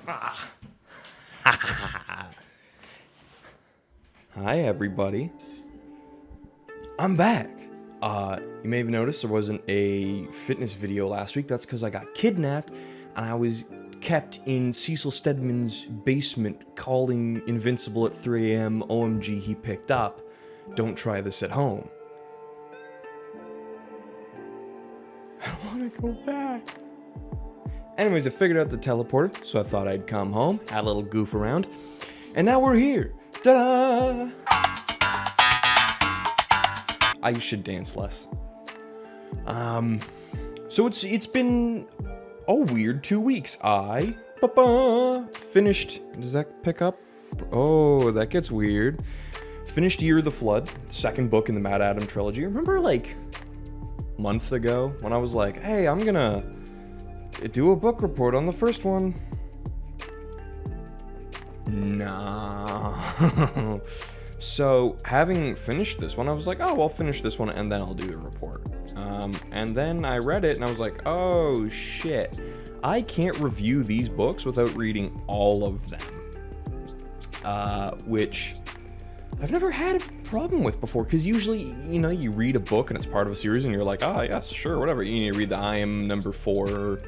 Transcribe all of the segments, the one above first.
Hi, everybody. I'm back. You may have noticed there wasn't a fitness video last week. That's because I got kidnapped and I was kept in Cecil Stedman's basement calling Invincible at 3 a.m. OMG, he picked up. Don't try this at home. I want to go back. Anyways, I figured out the teleporter, so I thought I'd come home, had a little goof around, and now we're here. Ta-da! I should dance less. So it's been a weird 2 weeks. I finished. Does that pick up? Oh, that gets weird. Finished Year of the Flood, second book in the Mad Adam trilogy. Remember, like, a month ago when I was like, hey, I'm gonna do a book report on the first one. Nah. So, having finished this one, I was like, oh, I'll finish this one and then I'll do the report. And then I read it and I was like, oh shit. I can't review these books without reading all of them. Which I've never had a problem with before, because usually, you know, you read a book and it's part of a series and you're like, ah, yes, sure, whatever. You read the I Am number 4 or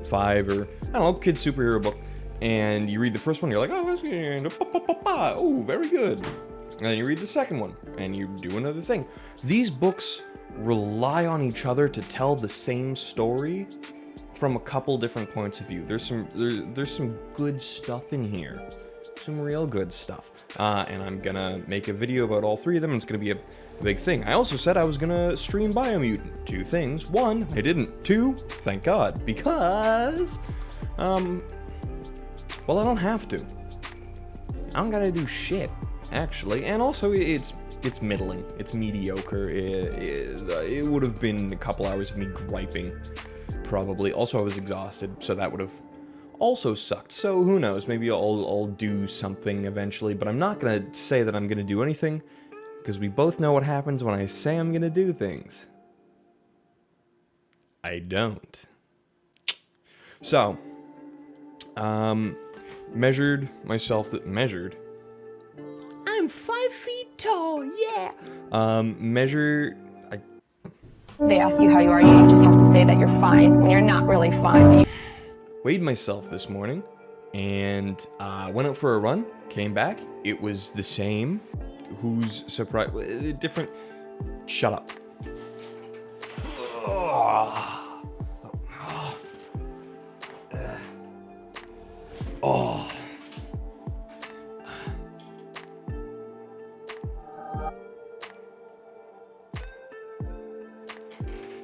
5 or, I don't know, kid's superhero book, and you read the first one, you're like, oh, that's good, oh, very good. And then you read the second one, and you do another thing. These books rely on each other to tell the same story from a couple different points of view. There's some good stuff in here. Some real good stuff. And I'm gonna make a video about all three of them, and it's gonna be a big thing. I also said I was gonna stream Biomutant. 2 things. 1, I didn't. 2, thank God, because, well, I don't have to. I don't gotta do shit, actually. And also, it's middling. It's mediocre. It would have been a couple hours of me griping, probably. Also, I was exhausted, so that would have also sucked. So who knows, maybe I'll do something eventually, but I'm not gonna say that I'm gonna do anything, because we both know what happens when I say I'm gonna do things. I don't. So, measured myself, I'm 5 feet tall, yeah! They ask you how you are, you just have to say that you're fine when you're not really fine. Weighed myself this morning, and went out for a run, came back, it was the same. Who's surprised? Different. Shut up. Oh.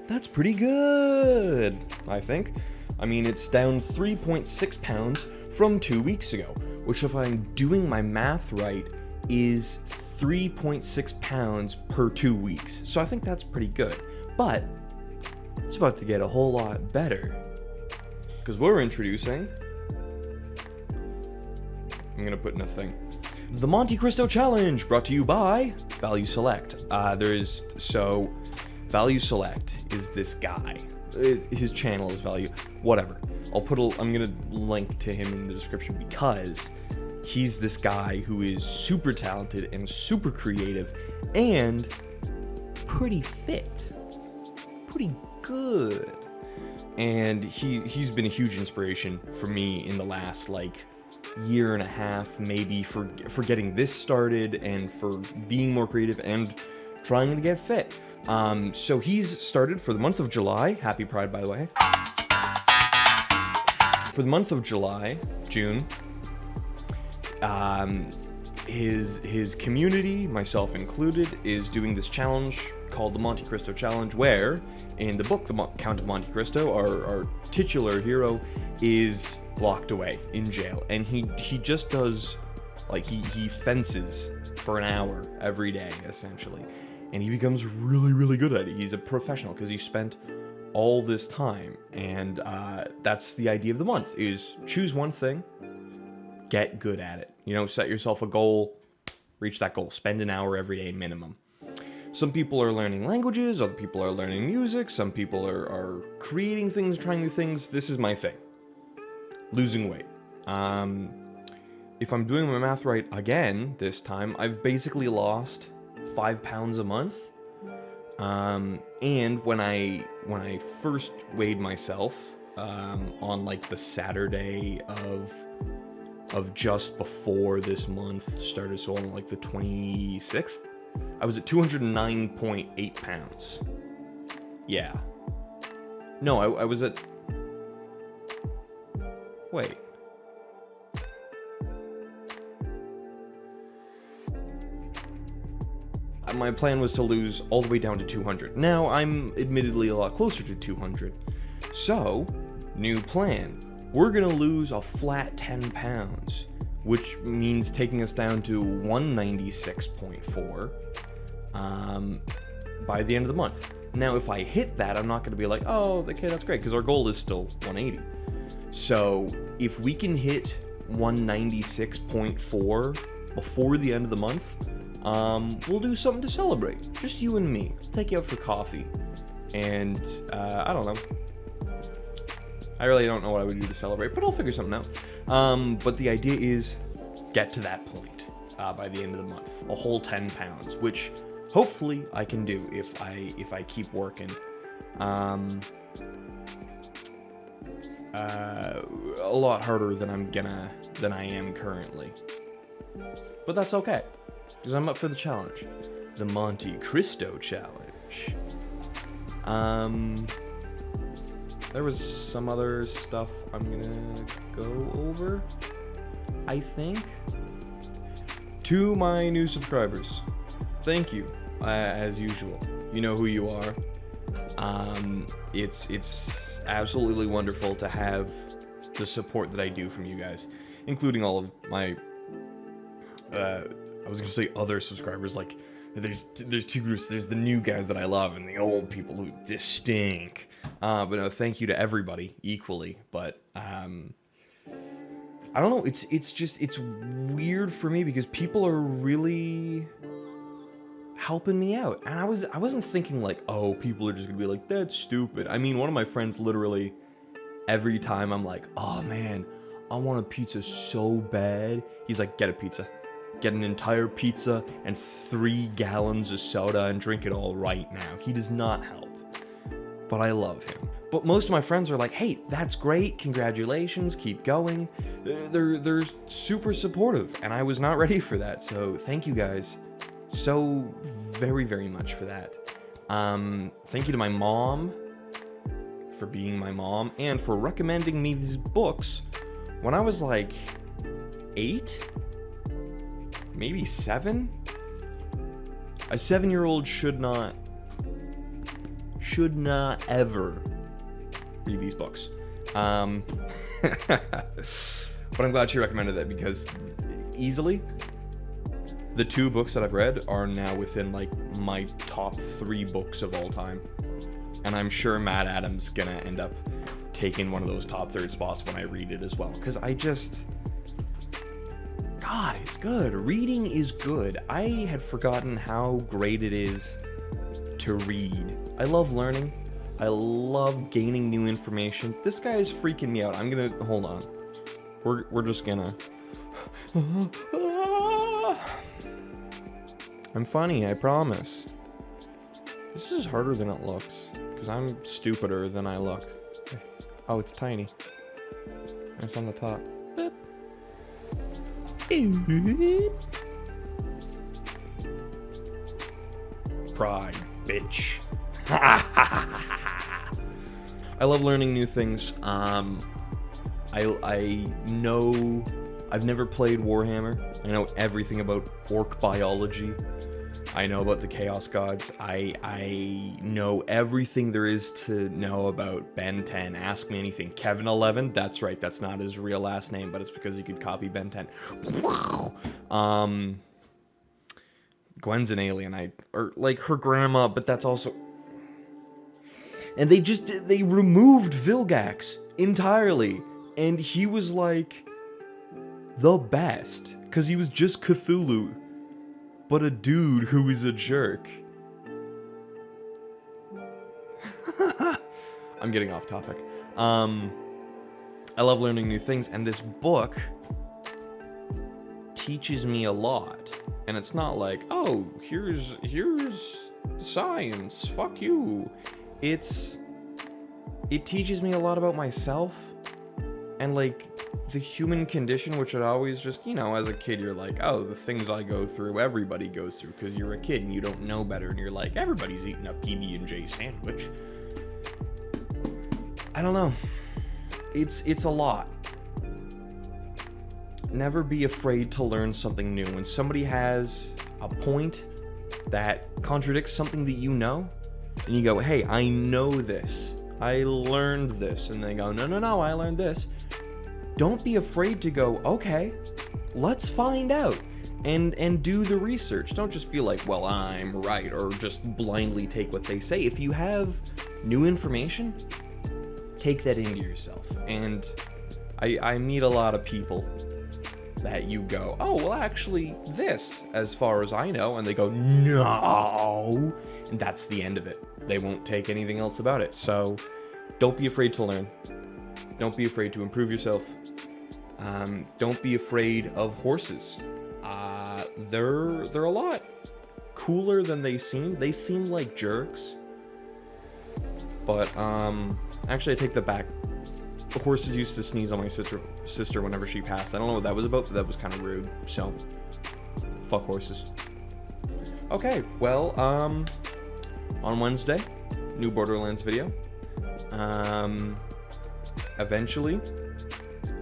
That's pretty good, I think. I mean, it's down 3.6 pounds from 2 weeks ago, which, if I'm doing my math right, is 3.6 pounds per 2 weeks. So I think that's pretty good. But it's about to get a whole lot better, because we're introducing, I'm gonna put in a thing, the Monte Cristo Challenge, brought to you by Value Select. Value Select is this guy. His channel is Value, whatever. I'm gonna link to him in the description, because he's this guy who is super talented and super creative and pretty fit, pretty good. And he's been a huge inspiration for me in the last, like, year and a half, maybe, for getting this started and for being more creative and trying to get fit. So he's started for the month of July. Happy Pride, by the way. For the month of June, his community, myself included, is doing this challenge called the Monte Cristo Challenge, where in the book, The Count of Monte Cristo, our titular hero is locked away in jail, and he just does, like, he fences for an hour every day, essentially. And he becomes really, really good at it. He's a professional because he spent all this time. And that's the idea of the month, is choose one thing, get good at it. You know, set yourself a goal, reach that goal. Spend an hour every day minimum. Some people are learning languages, other people are learning music, some people are creating things, trying new things. This is my thing. Losing weight. If I'm doing my math right again this time, I've basically lost 5 pounds a month. And when I first weighed myself, on like the Saturday of just before this month started, so on like the 26th, I was at 209.8 pounds. Yeah. No, I was at... Wait. My plan was to lose all the way down to 200. Now, I'm admittedly a lot closer to 200. So, new plan. We're gonna lose a flat 10 pounds, which means taking us down to 196.4 by the end of the month. Now, if I hit that, I'm not gonna be like, oh, okay, that's great, because our goal is still 180. So, if we can hit 196.4 before the end of the month, we'll do something to celebrate. Just you and me. I'll take you out for coffee. And, I don't know. I really don't know what I would do to celebrate, but I'll figure something out. But the idea is get to that point by the end of the month. A whole 10 pounds, which hopefully I can do if I keep working. A lot harder than I am currently. But that's okay, because I'm up for the challenge. The Monte Cristo challenge. There was some other stuff I'm gonna go over, I think. To my new subscribers, thank you, as usual. You know who you are. It's absolutely wonderful to have the support that I do from you guys, including all of my, I was gonna say other subscribers, like, there's two groups. There's the new guys that I love and the old people who just stink. But no, thank you to everybody equally. But I don't know. It's weird for me because people are really helping me out, and I wasn't thinking like, oh, people are just gonna be like, that's stupid. I mean, one of my friends literally every time I'm like, oh man, I want a pizza so bad. He's like, get a pizza. Get an entire pizza and 3 gallons of soda and drink it all right now. He does not help. But I love him. But most of my friends are like, hey, that's great, congratulations, keep going. They're super supportive, and I was not ready for that, so thank you guys so very, very much for that. Thank you to my mom for being my mom, and for recommending me these books when I was like 8? Maybe 7? A 7-year-old should not ever read these books. But I'm glad she recommended that, because easily the 2 books that I've read are now within like my top 3 books of all time. And I'm sure Matt Adams gonna end up taking one of those top 3rd spots when I read it as well, because God, it's good. Reading is good. I had forgotten how great it is to read. I love learning. I love gaining new information. This guy is freaking me out. I'm gonna... Hold on. We're just gonna... I'm funny, I promise. This is harder than it looks, because I'm stupider than I look. Oh, it's tiny. It's on the top. Pride, bitch. I love learning new things. I know I've never played Warhammer. I know everything about orc biology. I know about the Chaos Gods. I know everything there is to know about Ben 10. Ask me anything. Kevin 11. That's right. That's not his real last name, but it's because he could copy Ben 10. Gwen's an alien. Or like her grandma, but that's also. And they removed Vilgax entirely, and he was like the best because he was just Cthulhu. But a dude who is a jerk. I'm getting off topic. I love learning new things, and this book teaches me a lot. And it's not like, oh, here's science, fuck you. It teaches me a lot about myself and like the human condition, which I'd always just, you know, as a kid, you're like, oh, the things I go through, everybody goes through, because you're a kid and you don't know better, and you're like, everybody's eating a PB&J sandwich. I don't know. It's a lot. Never be afraid to learn something new. When somebody has a point that contradicts something that you know, and you go, hey, I know this, I learned this, and they go, no, I learned this. Don't be afraid to go, okay, let's find out, and do the research. Don't just be like, well, I'm right, or just blindly take what they say. If you have new information, take that into yourself. And I meet a lot of people that you go, oh, well, actually, this, as far as I know, and they go, no, and that's the end of it. They won't take anything else about it. So don't be afraid to learn. Don't be afraid to improve yourself. Don't be afraid of horses. They're a lot cooler than they seem. They seem like jerks. But, actually, I take that back. The horses used to sneeze on my sister whenever she passed. I don't know what that was about, but that was kind of rude. So, fuck horses. Okay, well, on Wednesday, new Borderlands video. Eventually,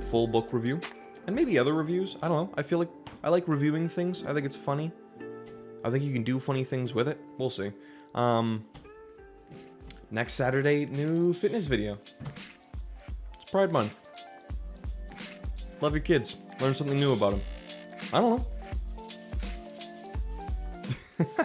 full book review. And maybe other reviews. I don't know. I feel like I like reviewing things. I think it's funny. I think you can do funny things with it. We'll see. Next Saturday, new fitness video. It's Pride Month. Love your kids. Learn something new about them. I don't know.